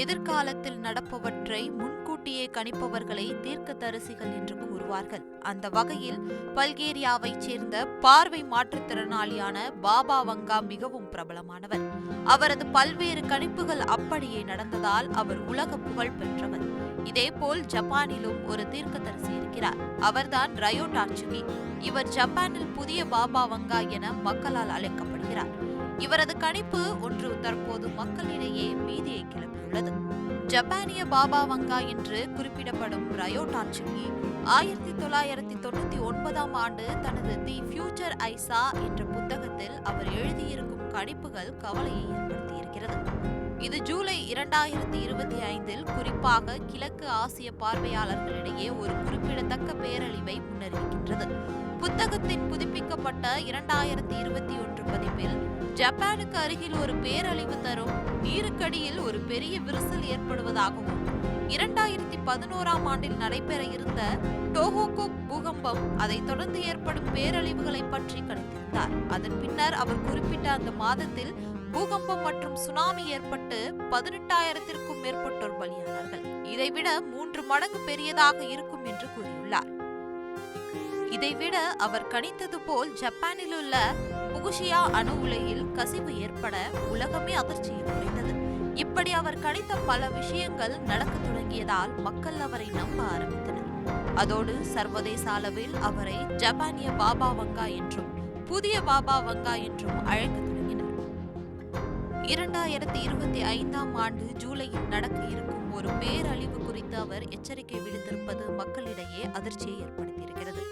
எதிர்காலத்தில் நடப்பவற்றை முன்கூட்டியே கணிப்பவர்களை தீர்க்கதரிசிகள் என்று கூறுவார்கள். அந்த வகையில் பல்கேரியாவைச் சேர்ந்த பார்வை மாற்றுத்திறனாளியான பாபா வங்கா மிகவும் பிரபலமானவர். அவரது பல்வேறு கணிப்புகள் அப்படியே நடந்ததால் அவர் உலக புகழ் பெற்றவர். இதேபோல் ஜப்பானிலும் ஒரு தீர்க்கதரிசி இருக்கிறார். அவர்தான் ரயோ டாட்சுகி. இவர் ஜப்பானில் புதிய பாபா வங்கா என மக்களால் அழைக்கப்படுகிறார். இவரது கணிப்பு ஒன்று தற்போது மக்களிடையே பீதியை கிளப்பியுள்ளது. ஜப்பானிய பாபா வங்கா என்று குறிப்பிடப்படும் ரயோ டாட்சுகி 1999 ஆண்டு தனது தி ஃபியூச்சர் ஐசா என்ற புத்தகத்தில் அவர் எழுதியிருக்கும் கணிப்புகள் கவலையை ஏற்படுத்தியிருக்கிறது. இது ஜூலை 2025 குறிப்பாக கிழக்கு ஆசிய பார்வையாளர்களிடையே ஒரு குறிப்பிடத்தக்க பேரழிவை முன்னறிவிக்கின்றது. புத்தகத்தின் புதுப்பிக்கப்பட்ட 2021 பதிப்பில் ஜப்பானுக்கு அருகில் ஒரு பேரழிவு தரும் நீருக்கடியில் ஒரு பெரிய விரிசல் ஏற்படுவதாகவும் 2011 ஆண்டில் நடைபெற இருந்த டோஹோகோ பூகம்பம் அதைத் தொடர்ந்து ஏற்படும் பேரழிவுகளை பற்றி கணித்திருந்தார். அதன் பின்னர் அவர் குறிப்பிட்ட அந்த மாதத்தில் பூகம்பம் மற்றும் சுனாமி ஏற்பட்டு 18,000க்கும் மேற்பட்டோர் பலியானார்கள். இதைவிட 3 மடங்கு பெரியதாக இருக்கும் என்று கூறியுள்ளார். இதைவிட அவர் கணித்தது போல் ஜப்பானில் உள்ள புகுஷியா அணு உலையில் கசிவு ஏற்பட உலகமே அதிர்ச்சியில் குறைந்தது. இப்படி அவர் கணித்த பல விஷயங்கள் நடக்க தொடங்கியதால் மக்கள் அவரை நம்ப ஆரம்பித்தனர். அதோடு சர்வதேச அளவில் அவரை ஜப்பானிய பாபா வங்கா என்றும் புதிய பாபா வங்கா என்றும் அழைக்க தொடங்கினர். 2025 ஆண்டு ஜூலையில் நடக்க இருக்கும் ஒரு பேரழிவு குறித்து அவர் எச்சரிக்கை விடுத்திருப்பது மக்களிடையே அதிர்ச்சியை ஏற்படுத்தியிருக்கிறது.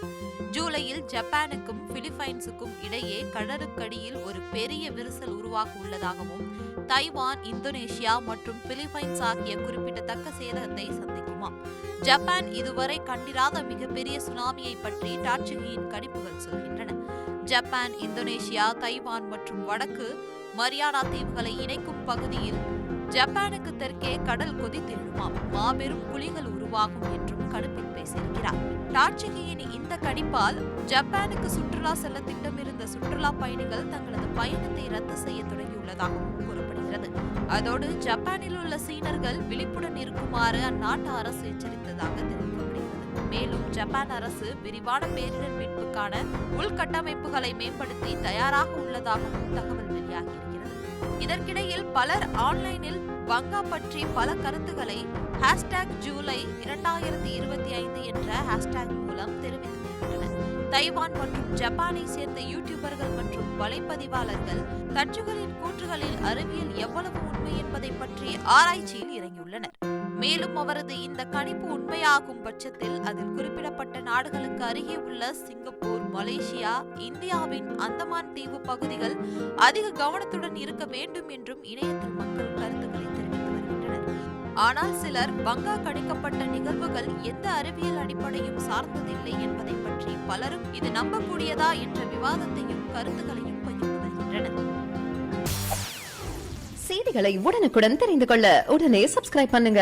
ஜூலையில் ஜப்பானுக்கும் பிலிப்பைன்ஸுக்கும் இடையே கடலுக்கடியில் ஒரு பெரிய விரிசல் உருவாக உள்ளதாகவும் தைவான், இந்தோனேஷியா மற்றும் பிலிப்பைன்ஸ் ஆகிய குறிப்பிடத்தக்க சேதத்தை சந்திக்குமாம். ஜப்பான் இதுவரை கண்டிராத மிகப்பெரிய சுனாமியை பற்றி டாட்சுகியின் கணிப்புகள் சொல்கின்றன. ஜப்பான், இந்தோனேஷியா, தைவான் மற்றும் வடக்கு மரியானா தீவுகளை இணைக்கும் பகுதியில் ஜப்பானுக்கு தெற்கே கடல் கொதித்தெழுமாம். மாபெரும் குழிகள் உருவாகும் என்றும் கணிப்பில் பேசியிருக்கிறார். டாட்சுகியின் இந்த கணிப்பால் ஜப்பானுக்கு சுற்றுலா செல்ல திட்டமிருந்த சுற்றுலா பயணிகள் தங்களது பயணத்தை ரத்து செய்ய தொடங்கியுள்ளதாகவும் கூறப்படுகிறது. அதோடு ஜப்பானில் உள்ள சீனர்கள் விழிப்புடன் இருக்குமாறு அந்நாட்டு அரசு எச்சரித்ததாக தெரிவிக்கப்படுகிறது. மேலும் ஜப்பான் அரசு விரிவான பேரிடர் மீட்புக்கான உள்கட்டமைப்புகளை மேம்படுத்தி தயாராக உள்ளதாகவும் தகவல் வெளியாகியிருக்கிறது. இதற்கிடையில் பலர் ஆன்லைனில் வங்கா பற்றி பல கருத்துக்களை #ஜூலை 2025 என்ற ஹேஷ்டேக் மூலம் தெரிவித்து வருகின்றனர். தைவான் மற்றும் ஜப்பானை சேர்ந்த யூடியூபர்கள் மற்றும் வலைப்பதிவாளர்கள் தச்சுகளின் கூற்றுகளில் அறிவியல் எவ்வளவு உண்மை என்பதை பற்றி ஆராய்ச்சியில் இறங்கியுள்ளனர். மேலும் அவரது இந்த கணிப்பு உண்மையாகும் பட்சத்தில் அதில் குறிப்பிடப்பட்ட நாடுகளுக்கு அருகே உள்ள சிங்கப்பூர், மலேசியா, இந்தியாவின் அந்தமான் தீவு பகுதிகள் அதிக கவனத்துடன் இருக்க வேண்டும் என்றும் இணையத்தில் மக்கள் கருத்துக்களை தெரிவித்து வருகின்றனர். ஆனால் சிலர் வங்கா கணிக்கப்பட்ட நிகழ்வுகள் எந்த அறிவியல் அடிப்படையும் சார்ந்ததில்லை என்பதை பற்றி பலரும் இது நம்பக்கூடியதா என்ற விவாதத்தையும் கருத்துக்களையும் பகிர்ந்து வருகின்றனர். செய்திகளை உடனுக்குடன் தெரிந்து கொள்ள உடனே சப்ஸ்கிரைப் பண்ணுங்க.